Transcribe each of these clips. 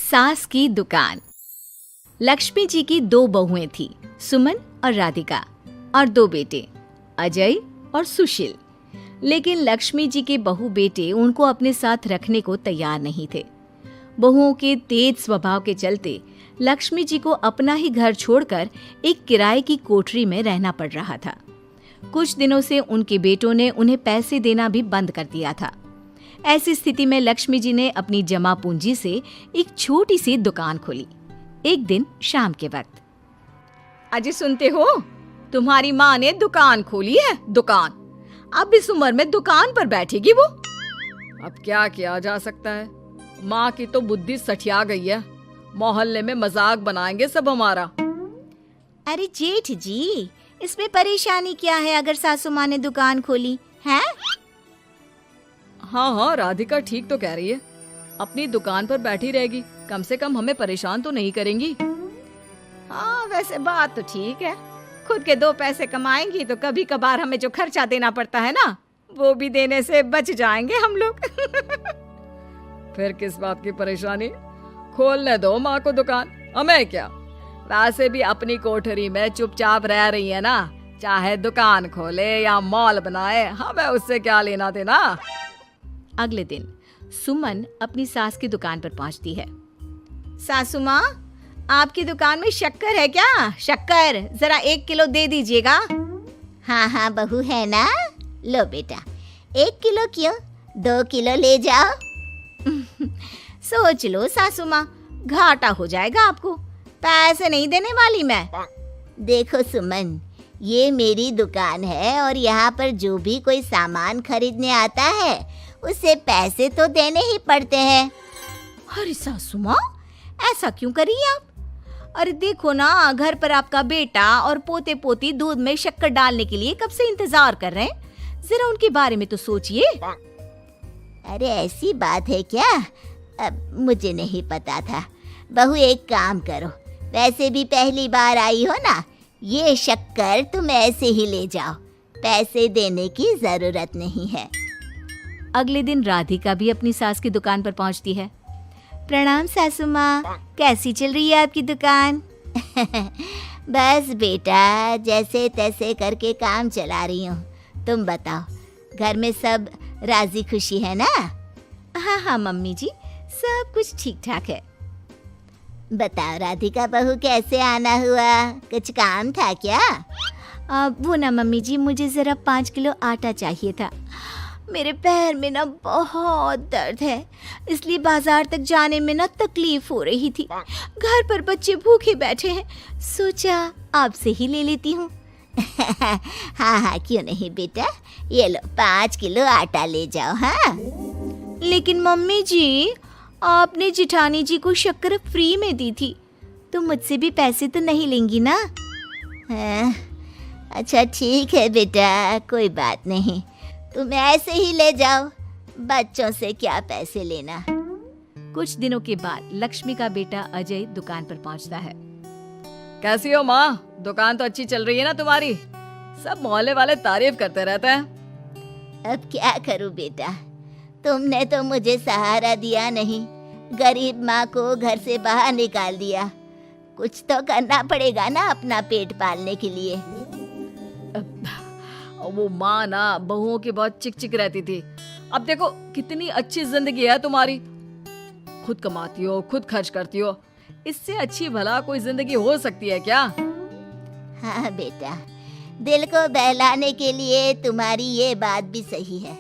सास की दुकान। लक्ष्मी जी की दो बहुएं थी, सुमन और राधिका, और दो बेटे, अजय और सुशील। लेकिन लक्ष्मी जी के बहू बेटे उनको अपने साथ रखने को तैयार नहीं थे। बहुओं के तेज स्वभाव के चलते लक्ष्मी जी को अपना ही घर छोड़कर एक किराए की कोठरी में रहना पड़ रहा था। कुछ दिनों से उनके बेटों ने उन्हें पैसे देना भी बंद कर दिया था। ऐसी स्थिति में लक्ष्मी जी ने अपनी जमा पूंजी से एक छोटी सी दुकान खोली। एक दिन शाम के वक्त, अजय सुनते हो, तुम्हारी माँ ने दुकान खोली है। दुकान अब इस उम्र में दुकान पर बैठेगी वो। अब क्या किया जा सकता है, माँ की तो बुद्धि सठिया गई है। मोहल्ले में मजाक बनाएंगे सब हमारा। अरे जेठ जी, इसमें परेशानी क्या है अगर सासू माँ ने दुकान खोली है? हाँ, राधिका ठीक तो कह रही है। अपनी दुकान पर बैठी रहेगी, कम से कम हमें परेशान तो नहीं करेंगी। हाँ, वैसे बात तो ठीक है। खुद के दो पैसे कमाएंगी तो कभी कभार हमें जो खर्चा देना पड़ता है ना, वो भी देने से बच जाएंगे हम लोग। फिर किस बात की परेशानी, खोलने दो माँ को दुकान, हमें क्या। वैसे भी अपनी कोठरी में चुपचाप रह रही है ना, चाहे दुकान खोले या मॉल बनाए, हमें उससे क्या लेना देना। अगले दिन सुमन अपनी सास की दुकान पर पहुंचती है। सासू माँ, आपकी दुकान में शक्कर है क्या? शक्कर जरा 1 किलो दे दीजिएगा। हाँ हाँ बहू, है ना। लो बेटा, 1 किलो क्यों, 2 किलो ले जाओ। सोच लो सासू माँ, घाटा हो जाएगा आपको। पैसे नहीं देने वाली मैं। देखो सुमन, ये मेरी दुकान है और यहाँ पर जो भी कोई सामान खरीदने आता है उसे पैसे तो देने ही पड़ते हैं। अरे सासू माँ, ऐसा क्यों कर रही आप? अरे देखो ना, घर पर आपका बेटा और पोते पोती दूध में शक्कर डालने के लिए कब से इंतजार कर रहे हैं। जरा उनके बारे में तो सोचिए। अरे ऐसी बात है क्या? अब मुझे नहीं पता था। बहू एक काम करो, वैसे भी पहली बार आई हो ना, ये शक्कर तुम ऐसे ही ले जाओ, पैसे देने की जरूरत नहीं है। अगले दिन राधिका भी अपनी सास की दुकान पर पहुंचती है। प्रणाम सासू माँ, कैसी चल रही है आपकी दुकान? बस बेटा, जैसे तैसे करके काम चला रही हूँ। तुम बताओ, घर में सब राजी खुशी है ना? हाँ हाँ मम्मी जी, सब कुछ ठीक ठाक है। बताओ राधिका बहू, कैसे आना हुआ? कुछ काम था क्या? वो ना मम्मी जी, मुझे जरा 5 किलो आटा चाहिए था। मेरे पैर में ना बहुत दर्द है, इसलिए बाजार तक जाने में ना तकलीफ हो रही थी। घर पर बच्चे भूखे बैठे हैं, सोचा आपसे ही ले लेती हूँ। हाँ हाँ, क्यों नहीं बेटा, ये लो 5 किलो आटा ले जाओ। हाँ, लेकिन मम्मी जी, आपने जिठानी जी को शक्कर फ्री में दी थी, तो मुझसे भी पैसे तो नहीं लेंगी ना? हाँ, अच्छा ठीक है बेटा, कोई बात नहीं, तुम ऐसे ही ले जाओ, बच्चों से क्या पैसे लेना। कुछ दिनों के बाद लक्ष्मी का बेटा अजय दुकान पर पहुंचता है। कैसी हो माँ, दुकान तो अच्छी चल रही है ना तुम्हारी? सब मोहल्ले वाले तारीफ करते रहते हैं। अब क्या करूं बेटा, तुमने तो मुझे सहारा दिया नहीं, गरीब माँ को घर से बाहर निकाल दिया। कुछ तो करना पड़ेगा ना अपना पेट पालने के लिए। वो माँ ना बहुओं की बहुत चिक चिक रहती थी। अब देखो कितनी अच्छी जिंदगी है तुम्हारी, खुद कमाती हो, खुद खर्च करती हो। इससे अच्छी भला कोई जिंदगी हो सकती है क्या? हाँ बेटा, दिल को बहलाने के लिए तुम्हारी ये बात भी सही है,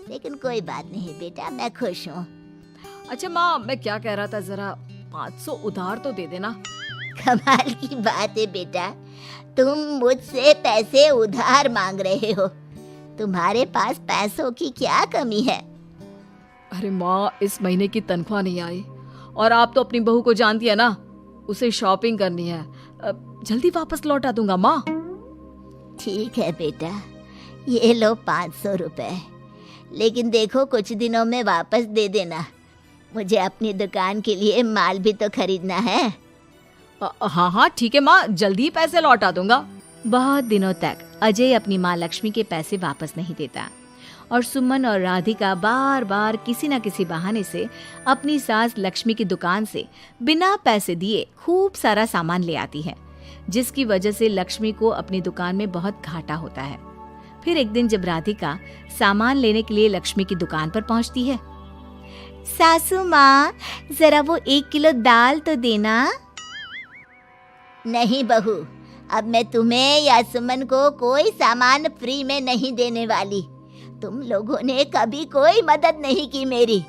लेकिन कोई बात नहीं बेटा, मैं खुश हूँ। अच्छा माँ, मैं क्या कह रहा था, जरा 500 उधार तो दे देना। कमाल की बात है बेटा, तुम मुझसे पैसे उधार मांग रहे हो। तुम्हारे पास पैसों की क्या कमी है? अरे माँ, इस महीने की तनख्वाह नहीं आई और आप तो अपनी बहू को जानती है ना, उसे शॉपिंग करनी है। जल्दी वापस लौटा दूंगा माँ। ठीक है बेटा, ये लो 500 रुपए, लेकिन देखो कुछ दिनों में वापस दे देना, मुझे अपनी दुकान के लिए माल भी तो खरीदना है। हाँ हाँ ठीक है माँ, जल्दी पैसे लौटा दूंगा। बहुत दिनों तक अजय अपनी माँ लक्ष्मी के पैसे वापस नहीं देता और सुमन और राधिका बार बार किसी न किसी बहाने से अपनी सास लक्ष्मी की दुकान से बिना पैसे दिए खूब सारा सामान ले आती है, जिसकी वजह से लक्ष्मी को अपनी दुकान में बहुत घाटा होता है। फिर एक दिन जब राधिका सामान लेने के लिए लक्ष्मी की दुकान पर पहुंचती है, सासू माँ, जरा वो 1 किलो दाल तो देना। नहीं बहू, अब मैं तुम्हें या सुमन को कोई सामान फ्री में नहीं देने वाली। तुम लोगों ने कभी कोई मदद नहीं की मेरी,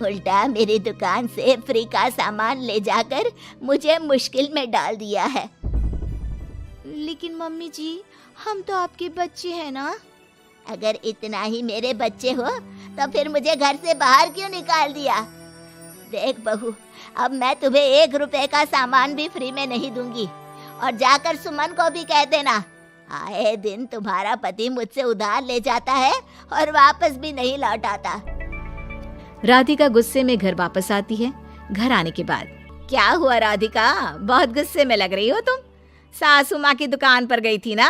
उल्टा मेरी दुकान से फ्री का सामान ले जाकर मुझे मुश्किल में डाल दिया है। लेकिन मम्मी जी, हम तो आपके बच्चे हैं ना। अगर इतना ही मेरे बच्चे हो तो फिर मुझे घर से बाहर क्यों निकाल दिया? देख बहू, अब मैं तुम्हें 1 रुपए का सामान भी फ्री में नहीं दूंगी। और जाकर सुमन को भी कह देना, आए दिन तुम्हारा पति मुझसे उधार ले जाता है और वापस भी नहीं लौटाता। राधिका गुस्से में घर वापस आती है। घर आने के बाद, क्या हुआ राधिका, बहुत गुस्से में लग रही हो तुम? सासू माँ की दुकान पर गई थी ना?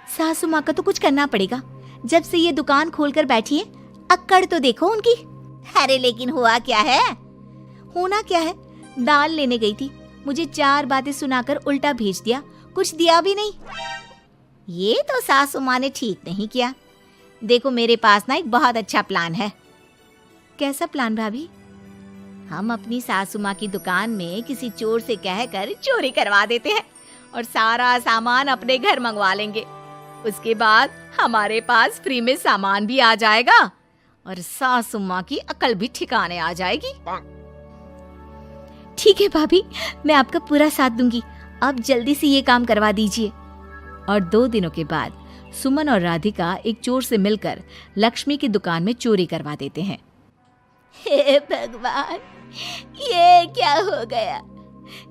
सासू माँ का तो कुछ करना पड़ेगा, जब से ये दुकान खोलकर बैठी है। अक्कड़ तो देखो उनकी। अरे लेकिन हुआ क्या है? होना क्या है, दाल लेने गई थी, मुझे 4 बातें सुनाकर उल्टा भेज दिया, कुछ दिया भी नहीं। ये तो सासू माँ ने ठीक नहीं किया। देखो, मेरे पास ना एक बहुत अच्छा प्लान है। कैसा प्लान भाभी? हम अपनी सासू माँ की दुकान में किसी चोर से कहकर चोरी करवा देते हैं और सारा सामान अपने घर मंगवा लेंगे। उसके बाद हमारे पास फ्री में सामान भी आ जाएगा और सासू माँ की अकल भी ठिकाने आ जाएगी। ठीक है भाभी, मैं आपका पूरा साथ दूंगी। आप जल्दी से ये काम करवा दीजिए। और 2 दिनों के बाद सुमन और राधिका एक चोर से मिलकर लक्ष्मी की दुकान में चोरी करवा देते हैं। हे भगवान, ये क्या हो गया?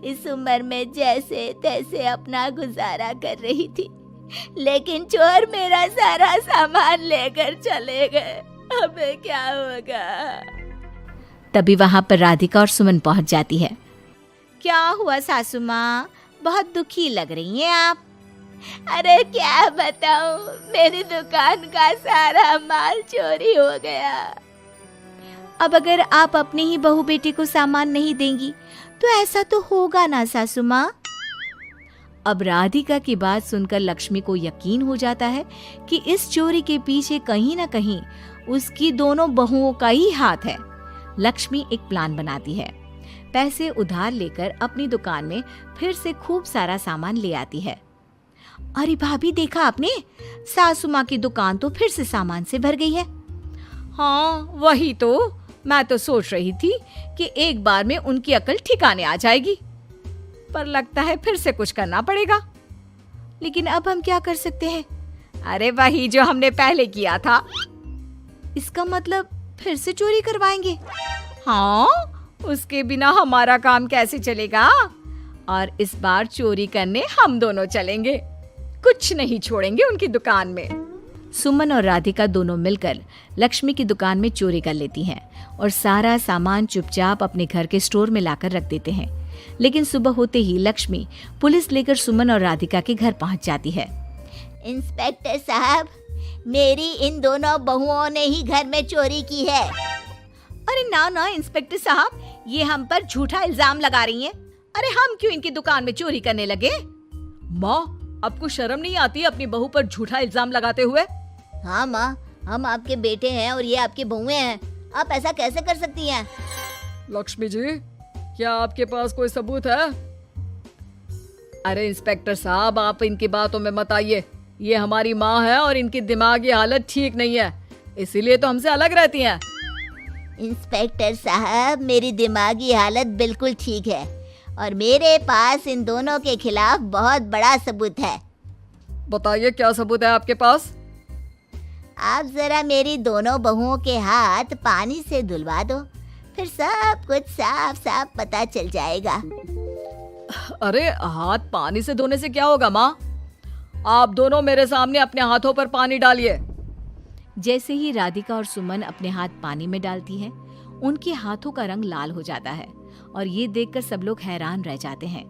इस उम्र में जैसे तैसे अपना गुजारा कर रही थी, लेकिन चोर मेरा सारा सामान लेकर चले गए। अब क्या होगा? तभी वहां पर राधिका और सुमन पहुंच जाती है। क्या हुआ सासू माँ, बहुत दुखी लग रही हैं आप। अरे क्या बताऊं, मेरी दुकान का सारा माल चोरी हो गया। अब अगर आप अपने ही बहू बेटे को सामान नहीं देंगी तो ऐसा तो होगा ना सासू माँ। अब राधिका की बात सुनकर लक्ष्मी को यकीन हो जाता है कि इस चोरी के पीछे कहीं न कहीं उसकी दोनों बहुओं का ही हाथ है। लक्ष्मी एक प्लान बनाती है, पैसे उधार लेकर अपनी दुकान में फिर से खूब सारा सामान ले आती है। अरे भाभी, देखा आपने, सासू माँ की दुकान तो फिर से सामान से भर गई है। हाँ, वही तो मैं तो सोच रही थी कि एक बार में उनकी अकल ठिकाने आ जाएगी, पर लगता है फिर से कुछ करना पड़ेगा। लेकिन अब हम क्या कर सकते हैं? अरे वही जो हमने पहले किया था। इसका मतलब फिर से चोरी करवाएंगे? हाँ, उसके बिना हमारा काम कैसे चलेगा? और इस बार चोरी करने हम दोनों चलेंगे, कुछ नहीं छोड़ेंगे उनकी दुकान में। सुमन और राधिका दोनों मिलकर लक्ष्मी की दुकान में चोरी कर लेती हैं और सारा सामान चुपचाप अपने घर के स्टोर में लाकर रख देते हैं। लेकिन सुबह होते ही लक्ष्मी पुलिस लेकर सुमन और राधिका के घर पहुंच जाती है। इंस्पेक्टर साहब, मेरी इन दोनों बहुओं ने ही घर में चोरी की है। अरे ना ना इंस्पेक्टर साहब, ये हम पर झूठा इल्जाम लगा रही हैं। अरे हम क्यों इनकी दुकान में चोरी करने लगे? माँ, आपको शर्म नहीं आती अपनी बहू पर झूठा इल्जाम लगाते हुए? हाँ माँ, हम आपके बेटे हैं और ये आपकी बहुएं हैं, आप ऐसा कैसे कर सकती हैं? लक्ष्मी जी, क्या आपके पास कोई सबूत है? अरे इंस्पेक्टर साहब, आप इनकी बातों में मत आइए। ये हमारी माँ है और इनकी दिमागी हालत ठीक नहीं है, इसीलिए तो हमसे अलग रहती हैं। इंस्पेक्टर साहब, मेरी दिमागी हालत बिल्कुल ठीक है और मेरे पास इन दोनों के खिलाफ बहुत बड़ा सबूत है। बताइए, क्या सबूत है आपके पास? आप जरा मेरी दोनों बहुओं के हाथ पानी से धुलवा दो, फिर सब कुछ साफ साफ पता चल जाएगा। अरे हाथ पानी से धोने से क्या होगा माँ? आप दोनों मेरे सामने अपने हाथों पर पानी डालिए। जैसे ही राधिका और सुमन अपने हाथ पानी में डालती हैं, उनके हाथों का रंग लाल हो जाता है और ये देखकर सब लोग हैरान रह जाते हैं।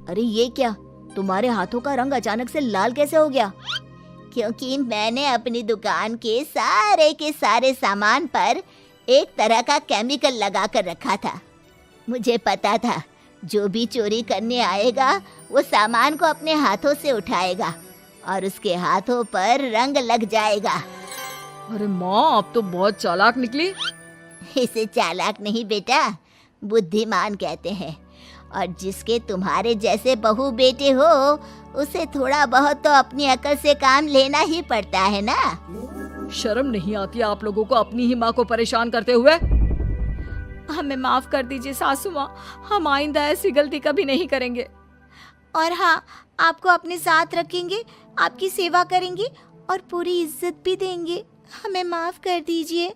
अरे ये क्या, तुम्हारे हाथों का रंग अचानक से लाल कैसे हो गया? क्योंकि मैंने अपनी दुकान के सारे सामान पर एक तरह का केमिकल लगा कर रखा था। मुझे पता था जो भी चोरी करने आएगा वो सामान को अपने हाथों से उठाएगा और उसके हाथों पर रंग लग जाएगा। अरे माँ, आप तो बहुत चालाक निकली। इसे चालाक नहीं बेटा, बुद्धिमान कहते हैं। और जिसके तुम्हारे जैसे बहू बेटे हो उसे थोड़ा बहुत तो अपनी अकल से काम लेना ही पड़ता है ना। शर्म नहीं आती आप लोगों को अपनी ही माँ को परेशान करते हुए? हमें माफ कर दीजिए सासू माँ, हम आइंदा ऐसी गलती कभी नहीं करेंगे। और हाँ, आपको अपने साथ रखेंगे, आपकी सेवा करेंगे और पूरी इज्जत भी देंगे। हमें माफ कर दीजिए।